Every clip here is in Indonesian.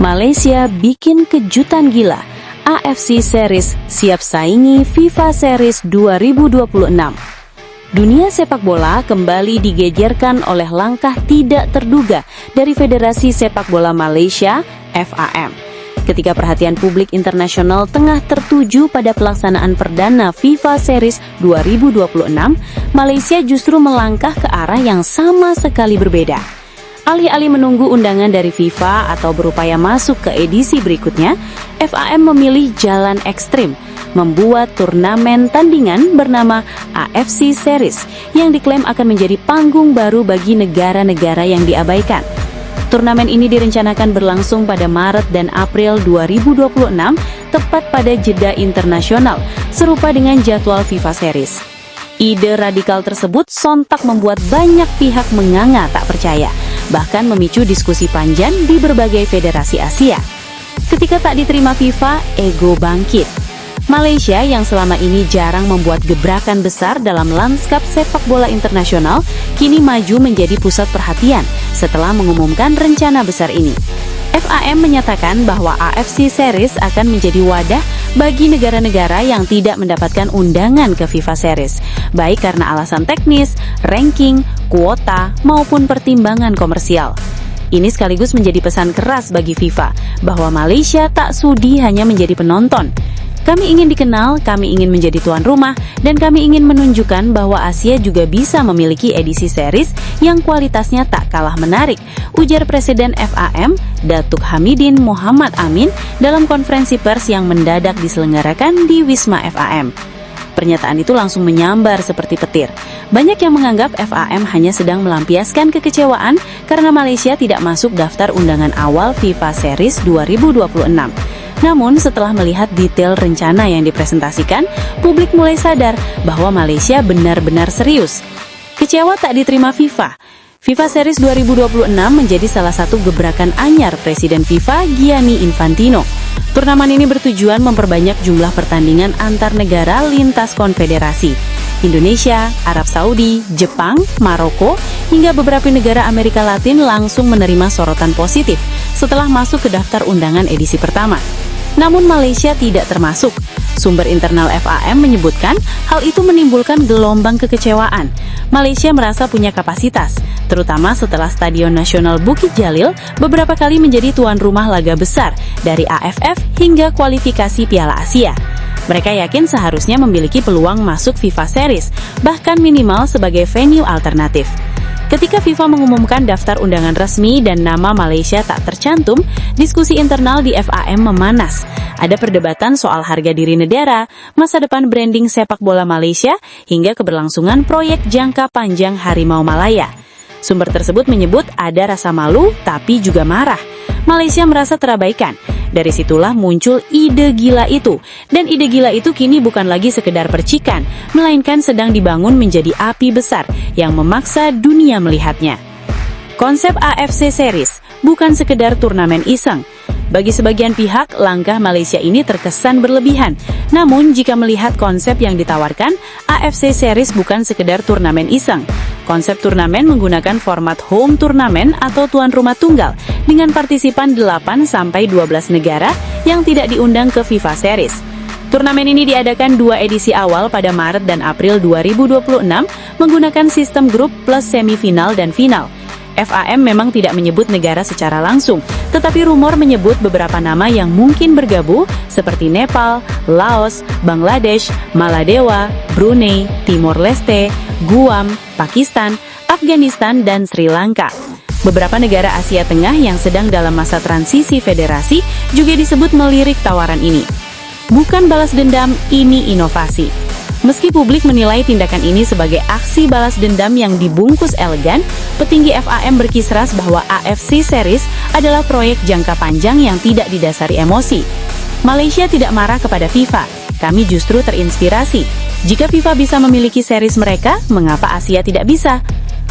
Malaysia bikin kejutan gila. AFC Series siap saingi FIFA Series 2026. Dunia sepak bola kembali digegerkan oleh langkah tidak terduga dari Federasi Sepak Bola Malaysia, FAM. Ketika perhatian publik internasional tengah tertuju pada pelaksanaan perdana FIFA Series 2026, Malaysia justru melangkah ke arah yang sama sekali berbeda. Alih-alih menunggu undangan dari FIFA atau berupaya masuk ke edisi berikutnya, FAM memilih jalan ekstrim, membuat turnamen tandingan bernama AFC Series yang diklaim akan menjadi panggung baru bagi negara-negara yang diabaikan. Turnamen ini direncanakan berlangsung pada Maret dan April 2026, tepat pada jeda internasional, serupa dengan jadwal FIFA Series. Ide radikal tersebut sontak membuat banyak pihak menganga tak percaya, bahkan memicu diskusi panjang di berbagai federasi Asia. Ketika tak diterima FIFA, ego bangkit. Malaysia yang selama ini jarang membuat gebrakan besar dalam lanskap sepak bola internasional, kini maju menjadi pusat perhatian setelah mengumumkan rencana besar ini. FAM menyatakan bahwa AFC Series akan menjadi wadah bagi negara-negara yang tidak mendapatkan undangan ke FIFA Series, baik karena alasan teknis, ranking, kuota, maupun pertimbangan komersial. Ini sekaligus menjadi pesan keras bagi FIFA bahwa Malaysia tak sudi hanya menjadi penonton. Kami ingin dikenal, kami ingin menjadi tuan rumah, dan kami ingin menunjukkan bahwa Asia juga bisa memiliki edisi series yang kualitasnya tak kalah menarik, ujar Presiden FAM, Datuk Hamidin Muhammad Amin, dalam konferensi pers yang mendadak diselenggarakan di Wisma FAM. Pernyataan itu langsung menyambar seperti petir. Banyak yang menganggap FAM hanya sedang melampiaskan kekecewaan karena Malaysia tidak masuk daftar undangan awal FIFA Series 2026. Namun setelah melihat detail rencana yang dipresentasikan, publik mulai sadar bahwa Malaysia benar-benar serius. Kecewa tak diterima FIFA. FIFA Series 2026 menjadi salah satu gebrakan anyar Presiden FIFA Gianni Infantino. Turnamen ini bertujuan memperbanyak jumlah pertandingan antar negara lintas konfederasi. Indonesia, Arab Saudi, Jepang, Maroko, hingga beberapa negara Amerika Latin langsung menerima sorotan positif setelah masuk ke daftar undangan edisi pertama. Namun Malaysia tidak termasuk. Sumber internal FAM menyebutkan hal itu menimbulkan gelombang kekecewaan. Malaysia merasa punya kapasitas, terutama setelah Stadion Nasional Bukit Jalil beberapa kali menjadi tuan rumah laga besar dari AFF hingga kualifikasi Piala Asia. Mereka yakin seharusnya memiliki peluang masuk FIFA Series, bahkan minimal sebagai venue alternatif. Ketika FIFA mengumumkan daftar undangan resmi dan nama Malaysia tak tercantum, diskusi internal di FAM memanas. Ada perdebatan soal harga diri negara, masa depan branding sepak bola Malaysia, hingga keberlangsungan proyek jangka panjang Harimau Malaya. Sumber tersebut menyebut ada rasa malu tapi juga marah. Malaysia merasa terabaikan. Dari situlah muncul ide gila itu. Dan ide gila itu kini bukan lagi sekedar percikan, melainkan sedang dibangun menjadi api besar yang memaksa dunia melihatnya. Konsep AFC Series bukan sekedar turnamen iseng. Bagi sebagian pihak, langkah Malaysia ini terkesan berlebihan. Namun, jika melihat konsep yang ditawarkan, AFC Series bukan sekedar turnamen iseng. Konsep turnamen menggunakan format home turnamen atau tuan rumah tunggal dengan partisipan 8-12 negara yang tidak diundang ke FIFA Series. Turnamen ini diadakan 2 edisi awal pada Maret dan April 2026 menggunakan sistem grup plus semifinal dan final. FAM memang tidak menyebut negara secara langsung, tetapi rumor menyebut beberapa nama yang mungkin bergabung seperti Nepal, Laos, Bangladesh, Maladewa, Brunei, Timor Leste, Guam, Pakistan, Afghanistan, dan Sri Lanka. Beberapa negara Asia Tengah yang sedang dalam masa transisi federasi juga disebut melirik tawaran ini. Bukan balas dendam, ini inovasi. Meski publik menilai tindakan ini sebagai aksi balas dendam yang dibungkus elegan, petinggi FAM berkisras bahwa AFC Series adalah proyek jangka panjang yang tidak didasari emosi. Malaysia tidak marah kepada FIFA, kami justru terinspirasi. Jika FIFA bisa memiliki series mereka, mengapa Asia tidak bisa?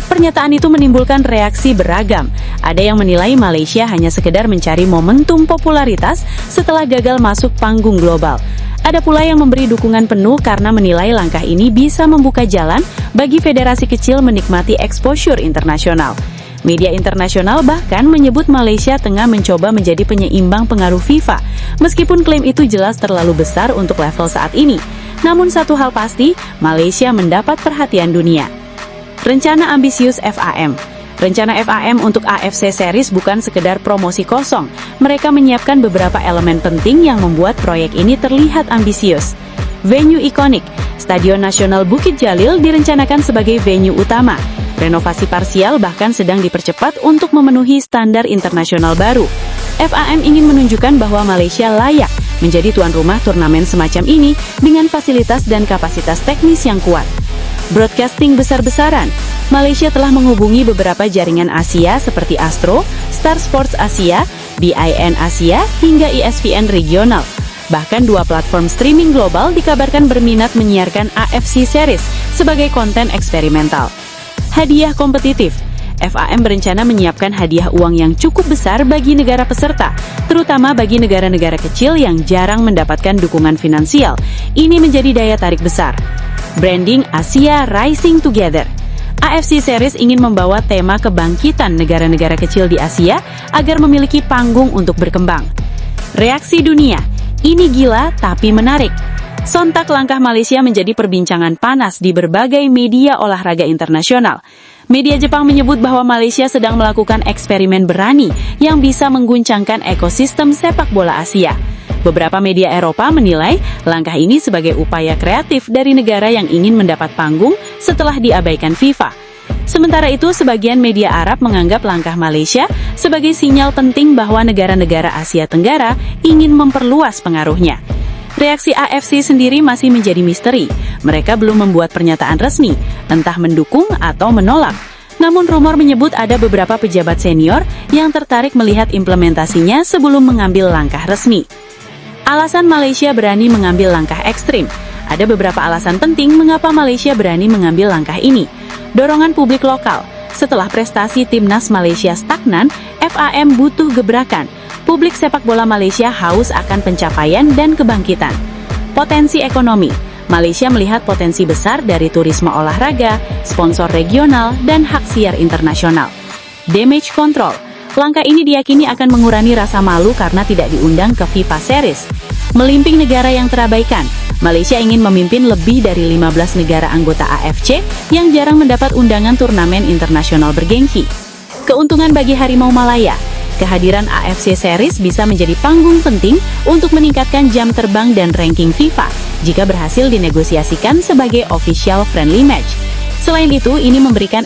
Pernyataan itu menimbulkan reaksi beragam. Ada yang menilai Malaysia hanya sekedar mencari momentum popularitas setelah gagal masuk panggung global. Ada pula yang memberi dukungan penuh karena menilai langkah ini bisa membuka jalan bagi federasi kecil menikmati exposure internasional. Media internasional bahkan menyebut Malaysia tengah mencoba menjadi penyeimbang pengaruh FIFA, meskipun klaim itu jelas terlalu besar untuk level saat ini. Namun satu hal pasti, Malaysia mendapat perhatian dunia. Rencana ambisius FAM. Rencana FAM untuk AFC Series bukan sekedar promosi kosong. Mereka menyiapkan beberapa elemen penting yang membuat proyek ini terlihat ambisius. Venue ikonik, Stadion Nasional Bukit Jalil direncanakan sebagai venue utama. Renovasi parsial bahkan sedang dipercepat untuk memenuhi standar internasional baru. FAM ingin menunjukkan bahwa Malaysia layak menjadi tuan rumah turnamen semacam ini dengan fasilitas dan kapasitas teknis yang kuat. Broadcasting besar-besaran. Malaysia telah menghubungi beberapa jaringan Asia seperti Astro, Star Sports Asia, BIN Asia, hingga ESPN regional. Bahkan dua platform streaming global dikabarkan berminat menyiarkan AFC Series sebagai konten eksperimental. Hadiah kompetitif. FAM berencana menyiapkan hadiah uang yang cukup besar bagi negara peserta, terutama bagi negara-negara kecil yang jarang mendapatkan dukungan finansial. Ini menjadi daya tarik besar. Branding Asia Rising Together. AFC Series ingin membawa tema kebangkitan negara-negara kecil di Asia agar memiliki panggung untuk berkembang. Reaksi dunia. Ini gila tapi menarik. Sontak langkah Malaysia menjadi perbincangan panas di berbagai media olahraga internasional. Media Jepang menyebut bahwa Malaysia sedang melakukan eksperimen berani yang bisa mengguncangkan ekosistem sepak bola Asia. Beberapa media Eropa menilai langkah ini sebagai upaya kreatif dari negara yang ingin mendapat panggung setelah diabaikan FIFA. Sementara itu, sebagian media Arab menganggap langkah Malaysia sebagai sinyal penting bahwa negara-negara Asia Tenggara ingin memperluas pengaruhnya. Reaksi AFC sendiri masih menjadi misteri. Mereka belum membuat pernyataan resmi, entah mendukung atau menolak. Namun rumor menyebut ada beberapa pejabat senior yang tertarik melihat implementasinya sebelum mengambil langkah resmi. Alasan Malaysia berani mengambil langkah ekstrim. Ada beberapa alasan penting mengapa Malaysia berani mengambil langkah ini. Dorongan publik lokal. Setelah prestasi timnas Malaysia stagnan, FAM butuh gebrakan. Publik sepak bola Malaysia haus akan pencapaian dan kebangkitan. Potensi ekonomi. Malaysia melihat potensi besar dari turisme olahraga, sponsor regional, dan hak siar internasional. Damage control. Langkah ini diyakini akan mengurangi rasa malu karena tidak diundang ke FIFA Series. Melimping negara yang terabaikan. Malaysia ingin memimpin lebih dari 15 negara anggota AFC yang jarang mendapat undangan turnamen internasional bergengsi. Keuntungan bagi Harimau Malaya. Kehadiran AFC Series bisa menjadi panggung penting untuk meningkatkan jam terbang dan ranking FIFA jika berhasil dinegosiasikan sebagai official friendly match. Selain itu, ini memberikan